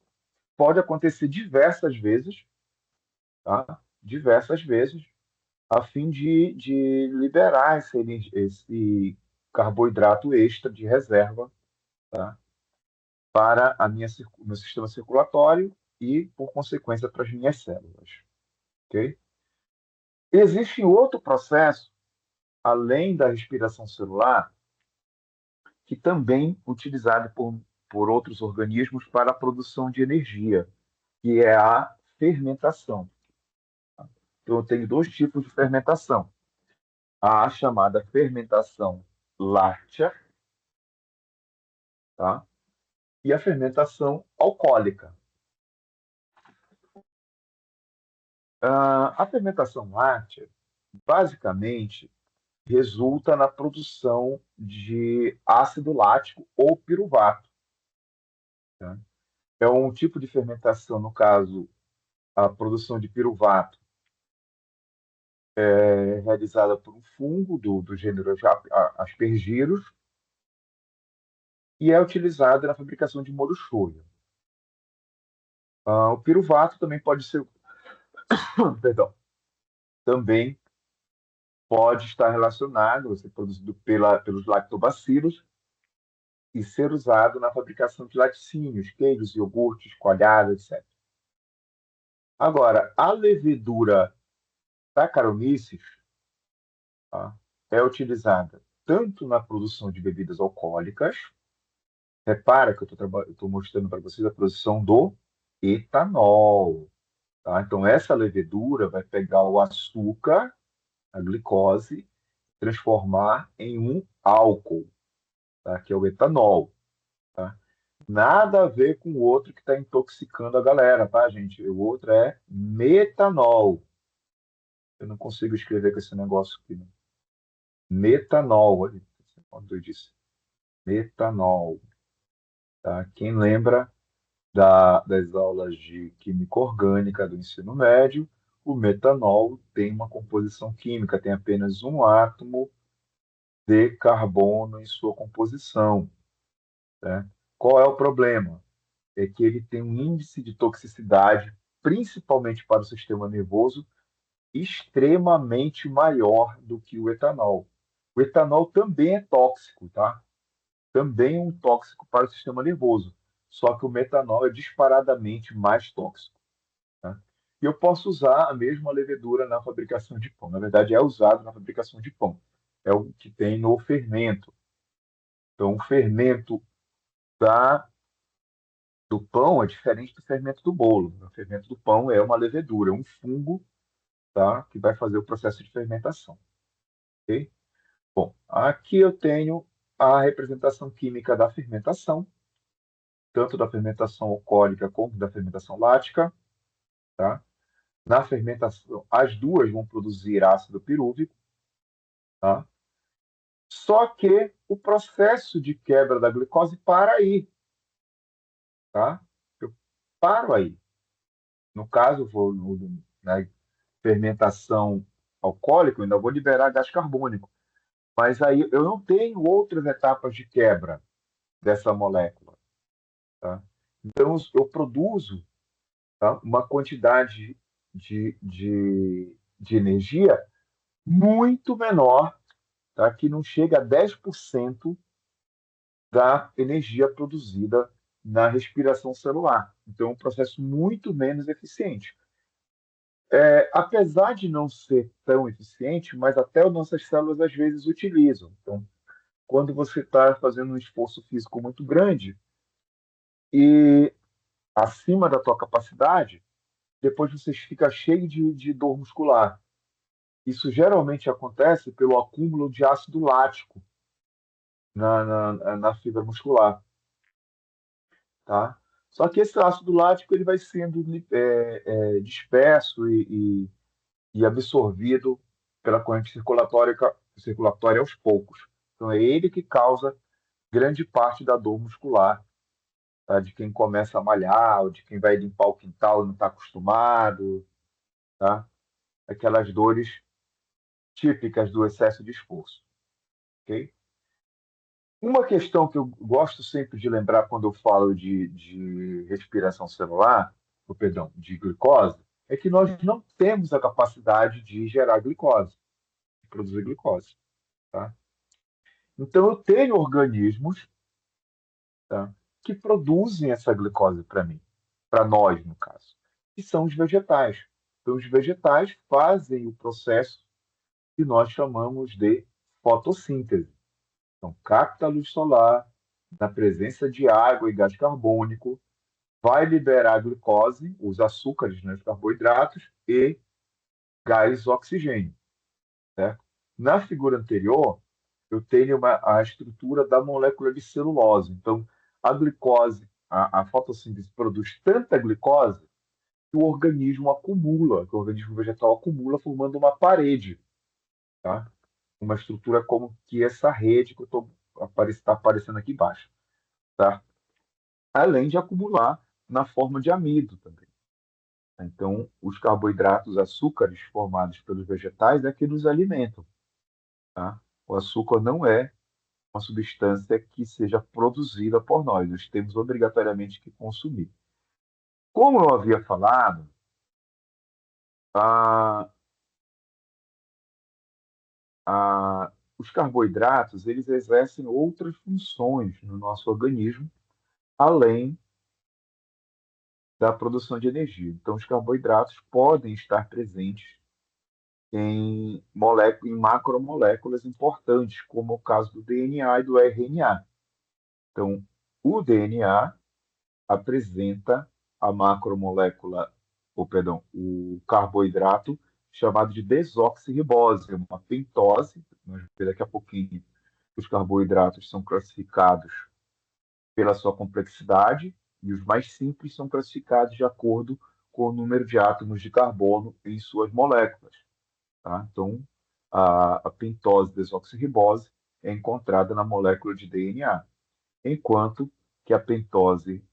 pode acontecer diversas vezes, tá? Diversas vezes, a fim de liberar esse carboidrato extra de reserva, tá? Para meu sistema circulatório e, por consequência, para as minhas células. Ok? Existe outro processo, além da respiração celular, que também é utilizado por outros organismos para a produção de energia, que é a fermentação. Então, eu tenho dois tipos de fermentação. A chamada fermentação láctea, tá? E a fermentação alcoólica. A fermentação láctea, basicamente, resulta na produção de ácido lático ou piruvato. Tá? É um tipo de fermentação, no caso, a produção de piruvato é realizada por um fungo do gênero Aspergillus e é utilizada na fabricação de molho shoyu. O piruvato também pode ser, perdão, também pode estar relacionado, ser produzido pelos lactobacilos e ser usado na fabricação de laticínios, queijos, iogurtes, coalhadas, etc. Agora, a levedura Saccharomyces, tá, é utilizada tanto na produção de bebidas alcoólicas, repara que eu estou mostrando para vocês a produção do etanol. Tá? Então, essa levedura vai pegar o açúcar, a glicose, transformar em um álcool, tá? Que é o etanol. Tá? Nada a ver com o outro que está intoxicando a galera, tá, gente? O outro é metanol. Eu não consigo escrever com esse negócio aqui. Né? Metanol. Quando eu disse metanol. Tá? Quem lembra das aulas de química orgânica do ensino médio, o metanol tem uma composição química, tem apenas um átomo de carbono em sua composição. Né? Qual é o problema? É que ele tem um índice de toxicidade, principalmente para o sistema nervoso, extremamente maior do que o etanol. O etanol também é tóxico, tá? Também é um tóxico para o sistema nervoso, só que o metanol é disparadamente mais tóxico. Tá? E eu posso usar a mesma levedura na fabricação de pão. Na verdade, é usado na fabricação de pão. É o que tem no fermento. Então, o fermento da, do pão é diferente do fermento do bolo. O fermento do pão é uma levedura, é um fungo, tá? Que vai fazer o processo de fermentação. Ok? Bom, aqui eu tenho a representação química da fermentação, tanto da fermentação alcoólica como da fermentação lática. Tá? Na fermentação, as duas vão produzir ácido pirúvico. Tá? Só que o processo de quebra da glicose para aí. Tá? Eu paro aí. No caso, na fermentação alcoólica, eu ainda vou liberar gás carbônico. Mas aí eu não tenho outras etapas de quebra dessa molécula. Tá? Então, eu produzo, tá, uma quantidade de energia muito menor, tá, que não chega a 10% da energia produzida na respiração celular. Então, é um processo muito menos eficiente. Apesar de não ser tão eficiente, mas até as nossas células às vezes utilizam. Então, quando você está fazendo um esforço físico muito grande e acima da tua capacidade, depois você fica cheio de dor muscular. Isso geralmente acontece pelo acúmulo de ácido lático, na fibra muscular, tá? Só que esse ácido lático ele vai sendo disperso e absorvido pela corrente circulatória aos poucos. Então é ele que causa grande parte da dor muscular, tá? De quem começa a malhar, ou de quem vai limpar o quintal e não está acostumado, tá? Aquelas dores típicas do excesso de esforço, ok? Uma questão que eu gosto sempre de lembrar quando eu falo de respiração celular, ou, perdão, de glicose, é que nós não temos a capacidade de gerar glicose, de produzir glicose, tá? Então eu tenho organismos, tá, que produzem essa glicose para mim, para nós, no caso, que são os vegetais. Então os vegetais fazem o processo que nós chamamos de fotossíntese. Então, capta a luz solar, na presença de água e gás carbônico, vai liberar a glicose, os açúcares, né, os carboidratos, e gás oxigênio. Certo? Na figura anterior, eu tenho a estrutura da molécula de celulose. Então, a glicose, a fotossíntese produz tanta glicose que o organismo acumula, que o organismo vegetal acumula, formando uma parede, tá? Uma estrutura como que essa rede que está aparecendo aqui embaixo, tá? Além de acumular na forma de amido também. Então, os carboidratos, açúcares formados pelos vegetais é que nos alimentam, tá? O açúcar não é uma substância que seja produzida por nós, nós temos obrigatoriamente que consumir. Como eu havia falado, a, os carboidratos eles exercem outras funções no nosso organismo, além da produção de energia. Então, os carboidratos podem estar presentes em macromoléculas importantes, como o caso do DNA e do RNA. Então, o DNA apresenta a macromolécula, ou perdão, o carboidrato chamado de desoxirribose, uma pentose. Nós vamos ver daqui a pouquinho. Os carboidratos são classificados pela sua complexidade e os mais simples são classificados de acordo com o número de átomos de carbono em suas moléculas. Tá? Então, a pentose desoxirribose é encontrada na molécula de DNA, enquanto que a pentose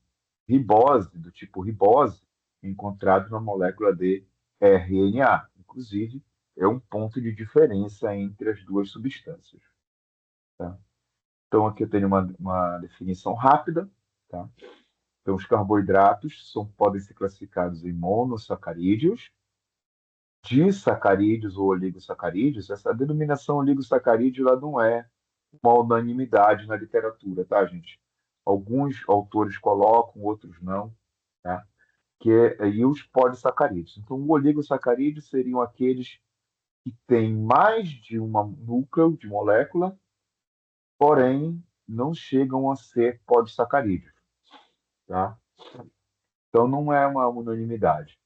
ribose, do tipo ribose, é encontrada na molécula de RNA. Inclusive, é um ponto de diferença entre as duas substâncias. Tá? Então, aqui eu tenho uma definição rápida. Tá? Então, os carboidratos podem ser classificados em monossacarídeos, disacarídeos ou oligosacarídeos. Essa denominação oligosacarídeo ela não é uma unanimidade na literatura, tá, gente? Alguns autores colocam, outros não, tá? E os polissacarídeos. Então, o oligosacarídeo seriam aqueles que têm mais de um núcleo de molécula, porém não chegam a ser polissacarídeos, tá? Então, não é uma unanimidade.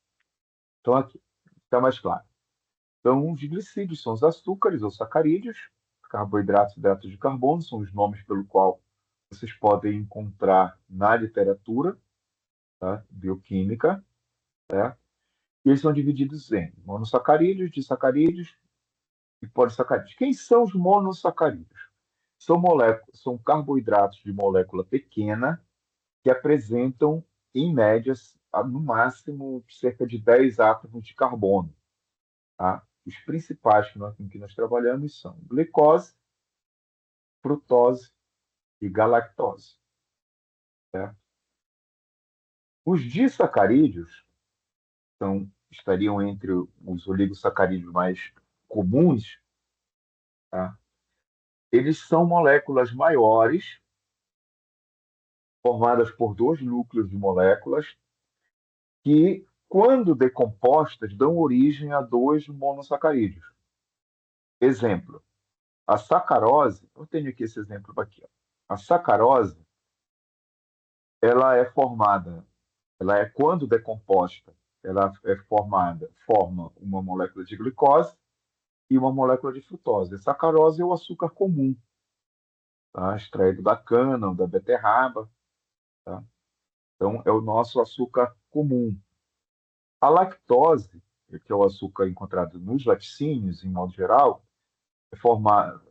Então, aqui está mais claro. Então, os glicídios são os açúcares ou sacarídeos, carboidratos e hidratos de carbono são os nomes pelo qual vocês podem encontrar na literatura, tá? Bioquímica, certo? E eles são divididos em monossacarídeos, disacarídeos e polissacarídeos. Quem são os monossacarídeos? São carboidratos de molécula pequena que apresentam, em média, no máximo, cerca de 10 átomos de carbono. Tá? Os principais com que nós trabalhamos são glicose, frutose e galactose. Certo? Os disacarídeos estariam entre os oligosacarídeos mais comuns. Tá? Eles são moléculas maiores, formadas por dois núcleos de moléculas, que, quando decompostas, dão origem a dois monossacarídeos. Exemplo, a sacarose, eu tenho aqui esse exemplo aqui. Ó. A sacarose, ela é formada, quando decomposta, forma uma molécula de glicose e uma molécula de frutose. A sacarose é o açúcar comum. tá? Extraído da cana ou da beterraba, tá? Então, é o nosso açúcar comum. A lactose, que é o açúcar encontrado nos laticínios, em modo geral, é formado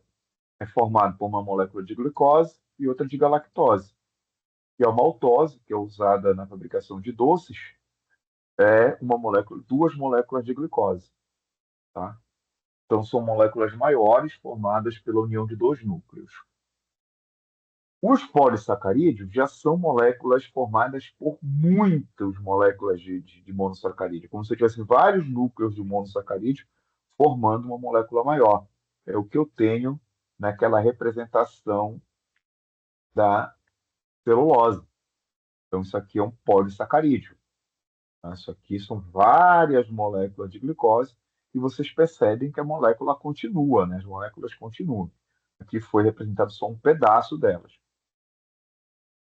por uma molécula de glicose e outra de galactose. E a maltose, que é usada na fabricação de doces, é uma molécula, duas moléculas de glicose, tá? Então, são moléculas maiores formadas pela união de dois núcleos. Os polissacarídeos já são moléculas formadas por muitas moléculas de monossacarídeo, como se tivesse vários núcleos de monossacarídeo formando uma molécula maior. É o que eu tenho naquela representação da celulose. Então, isso aqui é um polissacarídeo, tá? Isso aqui são várias moléculas de glicose e vocês percebem que a molécula continua, né? As moléculas continuam. Aqui foi representado só um pedaço delas,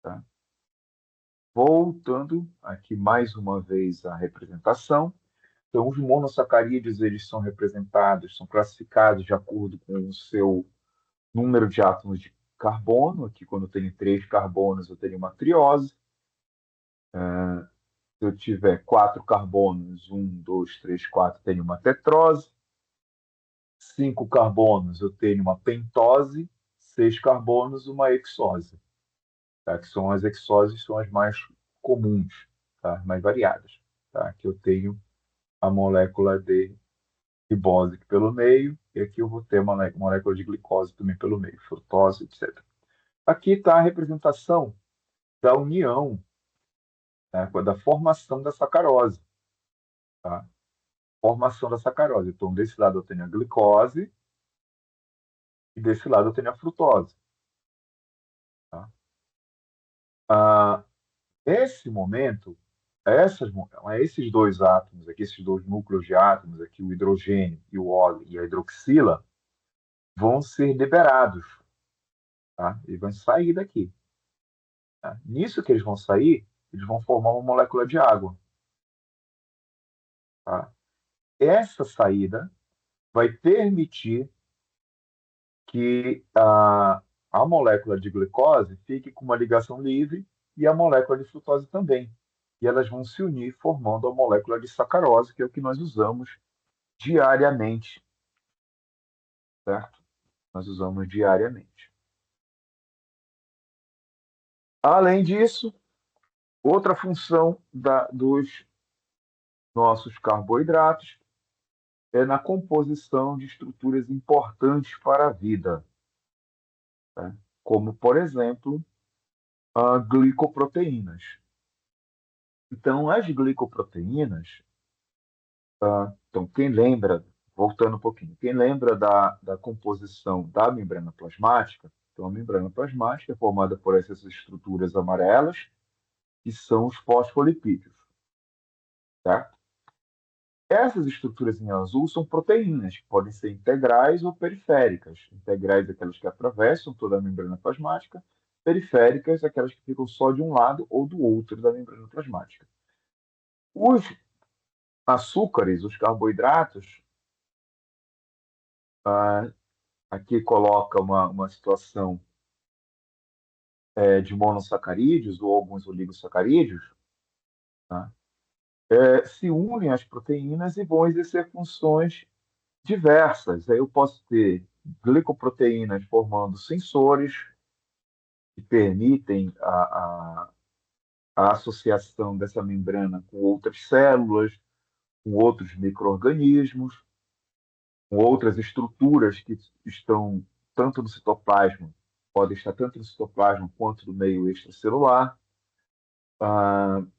tá? Voltando aqui mais uma vez à representação. Então, os monossacarídeos, eles são representados, são classificados de acordo com o seu número de átomos de carbono. Aqui, quando eu tenho 3 carbonos, eu tenho uma triose. Se eu tiver 4 carbonos, 1, 2, 3, 4, tenho uma tetrose. 5 carbonos, eu tenho uma pentose. 6 carbonos, uma hexose, tá? Que são as hexoses, são as mais comuns, tá? Mais variadas, tá? Que eu tenho a molécula de ribose pelo meio, e aqui eu vou ter uma molécula de glicose também pelo meio, frutose, etc. Aqui está a representação da união, né, da formação da sacarose, tá? Formação da sacarose. Então, desse lado eu tenho a glicose e desse lado eu tenho a frutose, tá? Ah, esse momento, esses dois átomos aqui, esses dois núcleos de átomos aqui, o hidrogênio e o óleo e a hidroxila, vão ser liberados, tá? E vão sair daqui, tá? Nisso que eles vão sair, eles vão formar uma molécula de água, tá? Essa saída vai permitir que a molécula de glicose fique com uma ligação livre e a molécula de frutose também. E elas vão se unir formando a molécula de sacarose, que é o que nós usamos diariamente, certo? Nós usamos diariamente. Além disso, outra função dos nossos carboidratos é na composição de estruturas importantes para a vida, tá? Como, por exemplo, glicoproteínas. Então, as glicoproteínas, então, quem lembra, voltando um pouquinho, quem lembra da composição da membrana plasmática, então a membrana plasmática é formada por essas estruturas amarelas, que são os fosfolipídios, certo? Essas estruturas em azul são proteínas, que podem ser integrais ou periféricas. Integrais, aquelas que atravessam toda a membrana plasmática, periféricas, aquelas que ficam só de um lado ou do outro da membrana plasmática. Os açúcares, os carboidratos, aqui coloca uma situação de monossacarídeos ou alguns oligosacarídeos, tá? Se unem às proteínas e vão exercer funções diversas. Aí eu posso ter glicoproteínas formando sensores que permitem a associação dessa membrana com outras células, com outros micro-organismos, com outras estruturas que estão tanto no citoplasma, podem estar tanto no citoplasma quanto no meio extracelular.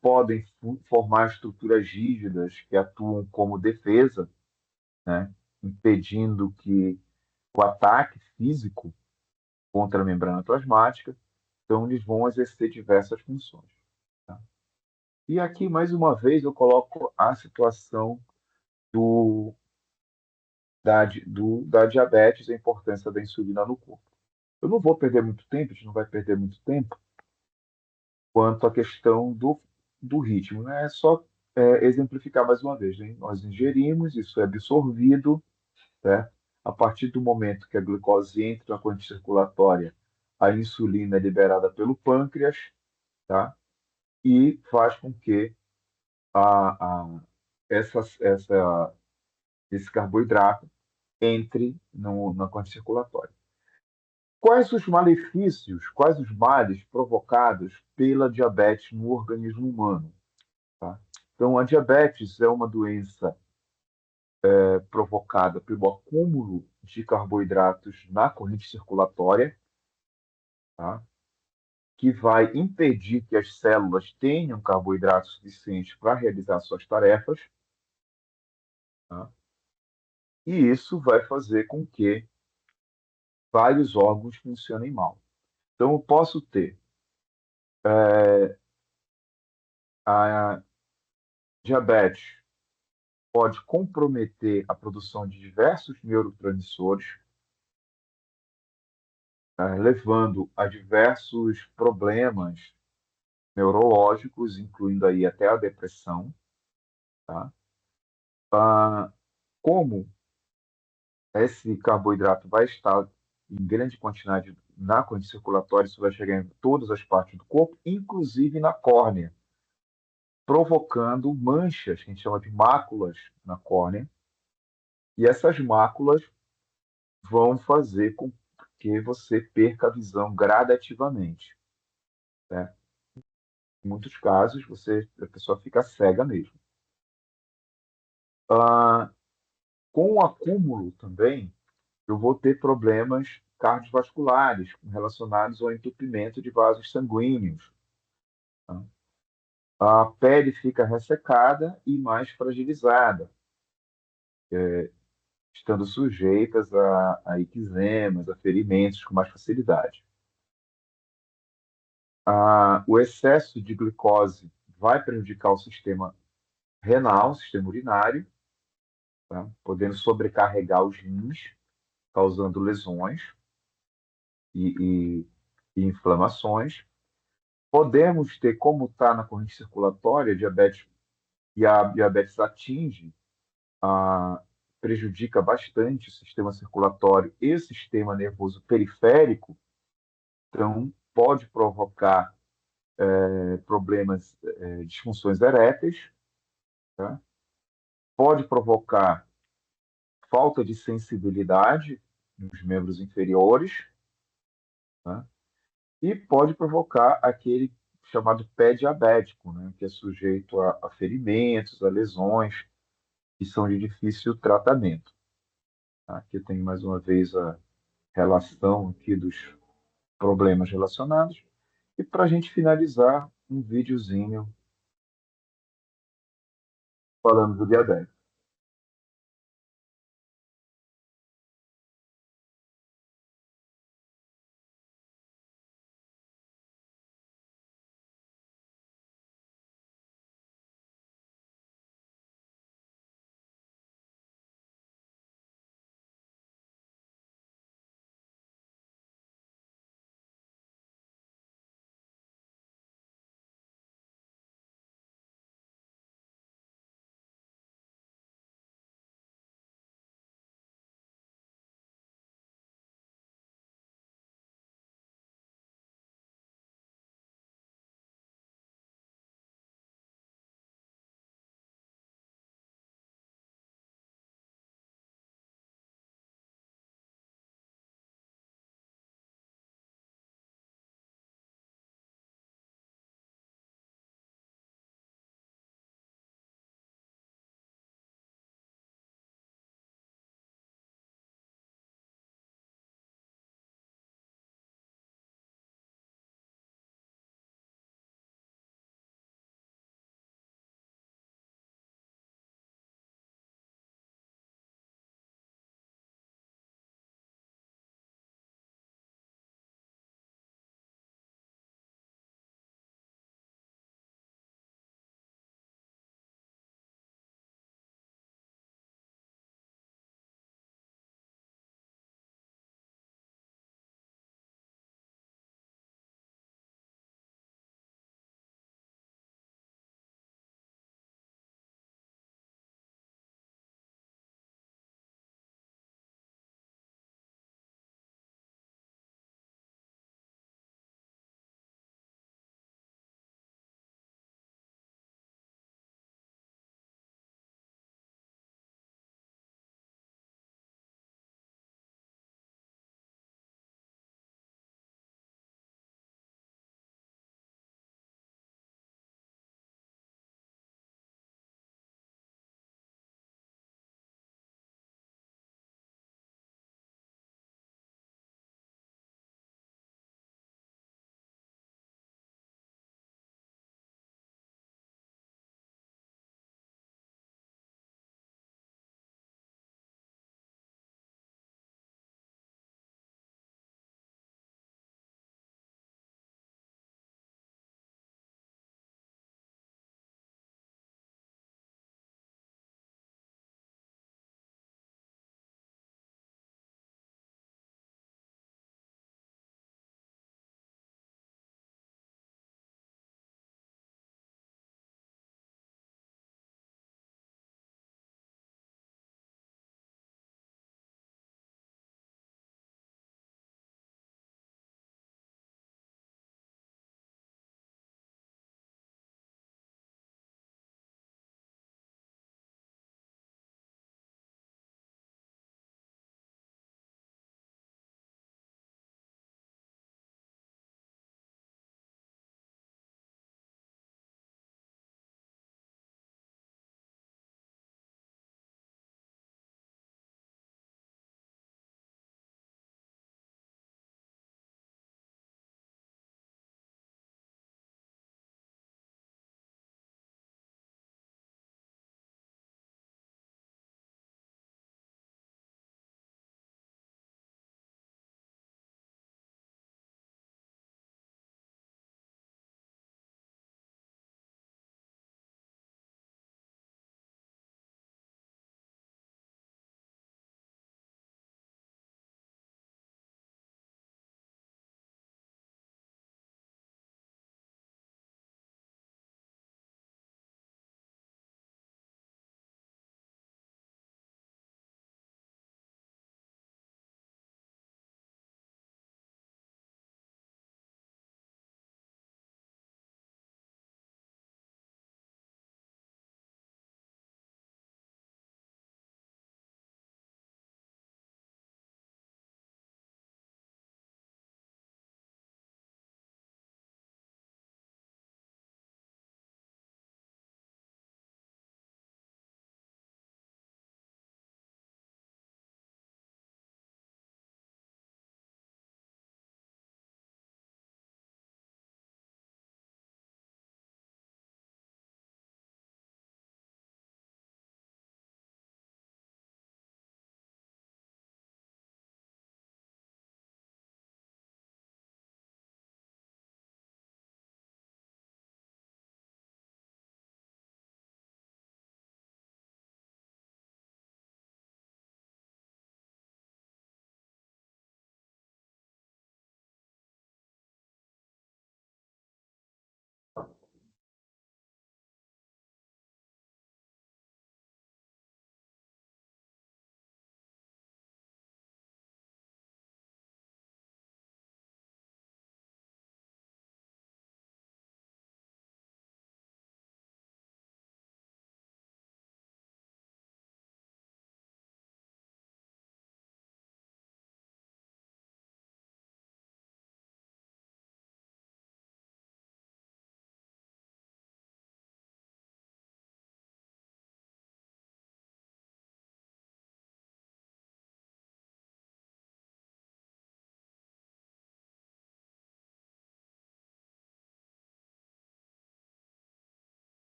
Podem formar estruturas rígidas que atuam como defesa, né, impedindo que o ataque físico contra a membrana plasmática. Então, eles vão exercer diversas funções, tá? E aqui, mais uma vez, eu coloco a situação da diabetes e a importância da insulina no corpo. Eu não vou perder muito tempo, a gente não vai perder muito tempo quanto à questão do ritmo, né? É só exemplificar mais uma vez, né? Nós ingerimos, isso é absorvido, certo? A partir do momento que a glicose entra na corrente circulatória, a insulina é liberada pelo pâncreas, tá? E faz com que essa, esse carboidrato entre na corrente circulatória. Quais os malefícios, quais os males provocados pela diabetes no organismo humano? Tá? Então, a diabetes é uma doença provocada pelo acúmulo de carboidratos na corrente circulatória, tá? Que vai impedir que as células tenham carboidratos suficientes para realizar suas tarefas, tá? E isso vai fazer com que vários órgãos funcionem mal. Então, eu posso ter a diabetes pode comprometer a produção de diversos neurotransmissores, levando a diversos problemas neurológicos, incluindo aí até a depressão, tá? Como esse carboidrato vai estar em grande quantidade na corrente circulatória, isso vai chegar em todas as partes do corpo, inclusive na córnea, provocando manchas, que a gente chama de máculas na córnea, e essas máculas vão fazer com que você perca a visão gradativamente, né? Em muitos casos, a pessoa fica cega mesmo. Ah, com o acúmulo também, eu vou ter problemas cardiovasculares relacionados ao entupimento de vasos sanguíneos, tá? A pele fica ressecada e mais fragilizada, estando sujeitas a eczemas, a ferimentos com mais facilidade. O excesso de glicose vai prejudicar o sistema renal, o sistema urinário, tá? Podendo sobrecarregar os rins, causando lesões e, e inflamações. Podemos ter, como está na corrente circulatória, diabetes, e a diabetes atinge, a, prejudica bastante o sistema circulatório e o sistema nervoso periférico, então pode provocar problemas, disfunções eréteis, tá? Pode provocar falta de sensibilidade nos membros inferiores, tá? E pode provocar aquele chamado pé diabético, né? Que é sujeito a ferimentos, a lesões, que são de difícil tratamento, tá? Aqui tem mais uma vez a relação aqui dos problemas relacionados. E para a gente finalizar, um videozinho falando do diabetes.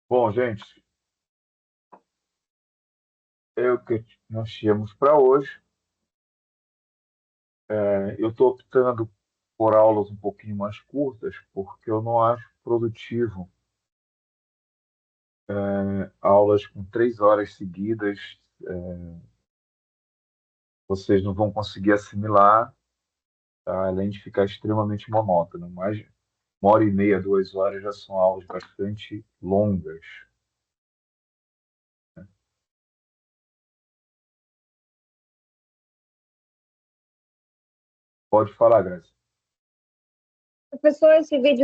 Bom, gente, é o que nós tínhamos para hoje. Eu estou optando por aulas um pouquinho mais curtas, porque eu não acho produtivo aulas com 3 horas seguidas. Vocês não vão conseguir assimilar, tá? Além de ficar extremamente monótono. Mais 1 hora e meia, 2 horas já são aulas bastante longas. Pode falar, Graça. Professor, esse vídeo